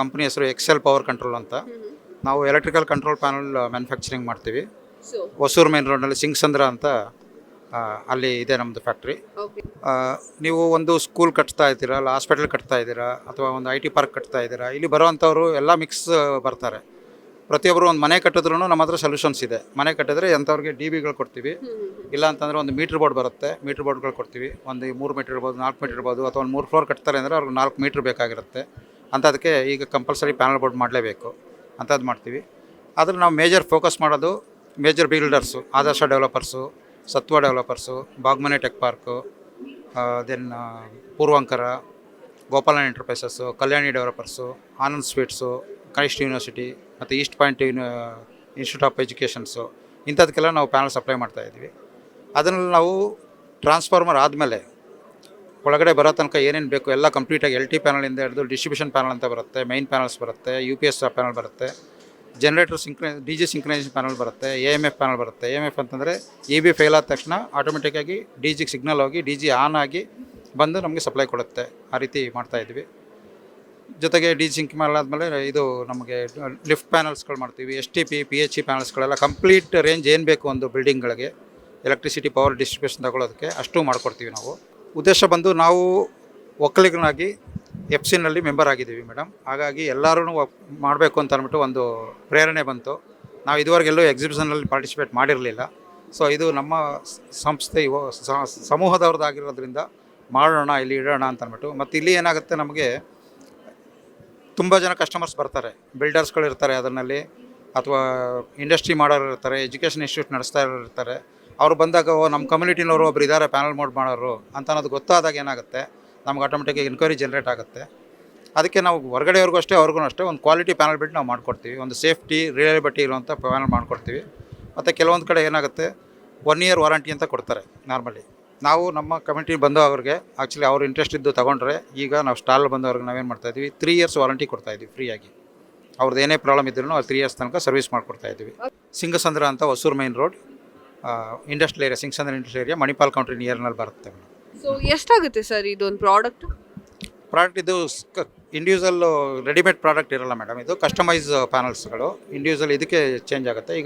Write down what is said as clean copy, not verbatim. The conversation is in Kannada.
ಕಂಪ್ನಿ ಹೆಸರು ಎಕ್ಸೆಲ್ ಪವರ್ ಕಂಟ್ರೋಲ್ ಅಂತ. ನಾವು ಎಲೆಕ್ಟ್ರಿಕಲ್ ಕಂಟ್ರೋಲ್ ಪ್ಯಾನಲ್ ಮ್ಯಾನುಫ್ಯಾಕ್ಚರಿಂಗ್ ಮಾಡ್ತೀವಿ. ಹೊಸೂರು ಮೇನ್ ರೋಡ್ನಲ್ಲಿ ಸಿಂಗ್ಸಂದ್ರ ಅಂತ ಅಲ್ಲಿ ಇದೆ ನಮ್ಮದು ಫ್ಯಾಕ್ಟ್ರಿ. ನೀವು ಒಂದು ಸ್ಕೂಲ್ ಕಟ್ತಾ ಇದ್ದೀರಾ, ಅಲ್ಲ ಹಾಸ್ಪಿಟಲ್ ಕಟ್ತಾ ಇದ್ದೀರಾ, ಅಥವಾ ಒಂದು IT ಪಾರ್ಕ್ ಕಟ್ತಾ ಇದ್ದೀರಾ, ಇಲ್ಲಿ ಬರುವಂಥವ್ರು ಎಲ್ಲ ಮಿಕ್ಸ್ ಬರ್ತಾರೆ. ಪ್ರತಿಯೊಬ್ಬರು ಒಂದು ಮನೆ ಕಟ್ಟಿದ್ರೂ ನಮ್ಮ ಹತ್ರ ಸೊಲ್ಯೂಷನ್ಸ್ ಇದೆ. ಮನೆ ಕಟ್ಟಿದ್ರೆ ಅಂಥವ್ರಿಗೆ DBಗಳು ಕೊಡ್ತೀವಿ. ಇಲ್ಲ ಅಂತಂದರೆ ಒಂದು ಮೀಟ್ರ್ ಬೋರ್ಡ್ ಬರುತ್ತೆ, ಮೀಟ್ರ್ ಬೋರ್ಡ್ಗಳು ಕೊಡ್ತೀವಿ. ಒಂದು 3 ಮೀಟ್ರ್ ಇರ್ಬೋದು, 4 ಮೀಟ್ರ್ ಇರ್ಬೋದು, ಅಥವಾ ಒಂದು 3 ಫ್ಲೋರ್ ಕಟ್ತಾರೆ ಅಂದರೆ ಅವ್ರಿಗೆ 4 ಮೀಟ್ರ್ ಬೇಕಾಗಿರುತ್ತೆ. ಅಂಥದಕ್ಕೆ ಈಗ ಕಂಪಲ್ಸರಿ ಪ್ಯಾನಲ್ ಬೋರ್ಡ್ ಮಾಡಲೇಬೇಕು, ಅಂಥದ್ದು ಮಾಡ್ತೀವಿ. ಆದರೆ ನಾವು ಮೇಜರ್ ಫೋಕಸ್ ಮಾಡೋದು major builders, Adarsh developers, Sattva developers, Bagmane tech park, then Purvankara, Gopalan enterprises, Kalyani developers, Anand sweets, Christ university ಮತ್ತು east point institute of educations, ಇಂಥದಕ್ಕೆಲ್ಲ ನಾವು ಪ್ಯಾನಲ್ ಸಪ್ಲೈ ಮಾಡ್ತಾಯಿದ್ವಿ. ಅದನ್ನು ನಾವು ಟ್ರಾನ್ಸ್ಫಾರ್ಮರ್ ಆದಮೇಲೆ ಒಳಗಡೆ ಬರೋ ತನಕ ಏನೇನು ಬೇಕು ಎಲ್ಲ ಕಂಪ್ಲೀಟಾಗಿ LT ಪ್ಯಾನಲಿಂದ ಹಿಡಿದು ಡಿಸ್ಟ್ರಿಬ್ಯೂಷನ್ ಪ್ಯಾನಲ್ ಅಂತ ಬರುತ್ತೆ, ಮೈನ್ ಪ್ಯಾನಲ್ಸ್ ಬರುತ್ತೆ, UPS ಪ್ಯಾನಲ್ ಬರುತ್ತೆ, ಜನರೇಟರ್ DG ಸಿಂಕ್ರನೈಸೇಷನ್ ಪ್ಯಾನಲ್ ಬರುತ್ತೆ, AMF ಪ್ಯಾನಲ್ ಬರುತ್ತೆ. AMF ಅಂತಂದರೆ EB ಫೇಲ್ ಆದ ತಕ್ಷಣ ಆಟೋಮೆಟಿಕ್ಕಾಗಿ DGಗೆ ಸಿಗ್ನಲ್ ಹೋಗಿ DG ಆನ್ ಆಗಿ ಬಂದು ನಮಗೆ ಸಪ್ಲೈ ಕೊಡುತ್ತೆ. ಆ ರೀತಿ ಮಾಡ್ತಾಯಿದ್ವಿ. ಜೊತೆಗೆ DG ಸಿಂಕ್ ಮಾಡಾದ್ಮೇಲೆ ಇದು ನಮಗೆ ಲಿಫ್ಟ್ ಪ್ಯಾನಲ್ಸ್ಗಳು ಮಾಡ್ತೀವಿ. STP PHE ಪ್ಯಾನಲ್ಸ್ಗಳೆಲ್ಲ ಕಂಪ್ಲೀಟ್ ರೇಂಜ್ ಏನು ಬೇಕು ಒಂದು ಬಿಲ್ಡಿಂಗ್ಗಳಿಗೆ ಎಲೆಕ್ಟ್ರಿಸಿಟಿ ಪವರ್ ಡಿಸ್ಟ್ರಿಬ್ಯೂಷನ್ ತಗೊಳ್ಳೋದಕ್ಕೆ ಅಷ್ಟು ಮಾಡಿಕೊಡ್ತೀವಿ ನಾವು. ಉದ್ದೇಶ ಬಂದು ನಾವು ಒಕ್ಕಲಿಗನಾಗಿ FCನಲ್ಲಿ ಮೆಂಬರ್ ಆಗಿದ್ದೀವಿ ಮೇಡಮ್. ಹಾಗಾಗಿ ಎಲ್ಲರೂ ಮಾಡಬೇಕು ಅಂತ ಅಂದ್ಬಿಟ್ಟು ಒಂದು ಪ್ರೇರಣೆ ಬಂತು. ನಾವು ಇದುವರೆಗೆಲ್ಲೂ ಎಕ್ಸಿಬಿಷನಲ್ಲಿ ಪಾರ್ಟಿಸಿಪೇಟ್ ಮಾಡಿರಲಿಲ್ಲ. ಸೊ ಇದು ನಮ್ಮ ಸಂಸ್ಥೆ ಸಮೂಹದವ್ರದ್ದಾಗಿರೋದ್ರಿಂದ ಮಾಡೋಣ, ಇಲ್ಲಿ ಇಡೋಣ ಅಂತ ಅಂದ್ಬಿಟ್ಟು. ಮತ್ತು ಇಲ್ಲಿ ಏನಾಗುತ್ತೆ, ನಮಗೆ ತುಂಬ ಜನ ಕಸ್ಟಮರ್ಸ್ ಬರ್ತಾರೆ, ಬಿಲ್ಡರ್ಸ್ಗಳು ಇರ್ತಾರೆ ಅದರಲ್ಲಿ, ಅಥವಾ ಇಂಡಸ್ಟ್ರಿ ಮಾಡೋರು ಇರ್ತಾರೆ, ಎಜುಕೇಷನ್ ಇನ್ಸ್ಟಿಟ್ಯೂಟ್ ನಡೆಸ್ತಾ ಇರ್ತಾರೆ. ಅವ್ರು ಬಂದಾಗ ನಮ್ಮ ಕಮ್ಯುನಿಟಿನವರು ಒಬ್ರು ಇದ್ದಾರೆ ಪ್ಯಾನಲ್ ಮೋಡ್ ಮಾಡೋರು ಅಂತ ಅನ್ನೋದು ಗೊತ್ತಾದಾಗ ಏನಾಗುತ್ತೆ, ನಮ್ಗೆ ಆಟೋಮೆಟಿಕ್ಕಾಗಿ ಎನ್ಕ್ವೈರಿ ಜನ್ರೇಟ್ ಆಗುತ್ತೆ. ಅದಕ್ಕೆ ನಾವು ಹೊರಗಡೆಯವ್ರಿಗೂ ಅಷ್ಟೇ, ಅವ್ರಿಗೂ ಅಷ್ಟೇ ಒಂದು ಕ್ವಾಲಿಟಿ ಪ್ಯಾನಲ್ ಬಿಟ್ಟು ನಾವು ಮಾಡ್ಕೊಡ್ತೀವಿ. ಒಂದು ಸೇಫ್ಟಿ ರಿಲಯಬಿಲಿಟಿ ಇರುವಂಥ ಪ್ಯಾನಲ್ ಮಾಡ್ಕೊಡ್ತೀವಿ. ಮತ್ತು ಕೆಲವೊಂದು ಕಡೆ ಏನಾಗುತ್ತೆ 1 ಇಯರ್ ವಾರಂಟಿ ಅಂತ ಕೊಡ್ತಾರೆ ನಾರ್ಮಲಿ. ನಾವು ನಮ್ಮ ಕಮ್ಯುನಿಟಿ ಬಂದವ್ರಿಗೆ ಆ್ಯಕ್ಚುಲಿ ಅವ್ರು ಇಂಟ್ರೆಸ್ಟ್ ಇದ್ದು ತೊಗೊಂಡ್ರೆ, ಈಗ ನಾವು ಸ್ಟಾಲ್ ಬಂದವ್ರಿಗೆ ನಾವೇನು ಮಾಡ್ತಾಯಿದ್ವಿ, 3 ಇಯರ್ಸ್ ವಾರಂಟಿ ಕೊಡ್ತಾಯಿದ್ವಿ ಫ್ರೀಯಾಗಿ. ಅವ್ರದ್ದು ಏನೇ ಪ್ರಾಬ್ಲಮ್ ಇದ್ರೂ 3 ಇಯರ್ಸ್ ತನಕ ಸರ್ವಿಸ್ ಮಾಡಿಕೊಡ್ತಾಯಿದ್ವಿ. ಸಿಂಗಸಂದ್ರ ಅಂತ Hosur main road industrial area, Singasandra industrial area, Manipal county ನಿಯರ್ನಲ್ಲಿ ಬರುತ್ತೆ. ಸೊ ಎಷ್ಟಾಗುತ್ತೆ ಸರ್ ಇದೊಂದು ಪ್ರಾಡಕ್ಟ್? ಇದು ಇಂಡಿವಿಜುವಲ್ ರೆಡಿಮೇಡ್ ಪ್ರಾಡಕ್ಟ್ ಇರಲ್ಲ ಮೇಡಮ್. ಇದು ಕಸ್ಟಮೈಸ್ ಪ್ಯಾನಲ್ಸ್ಗಳು ಇಂಡಿವಿಜುವಲ್ ಇದಕ್ಕೆ ಚೇಂಜ್ ಆಗುತ್ತೆ. ಈಗ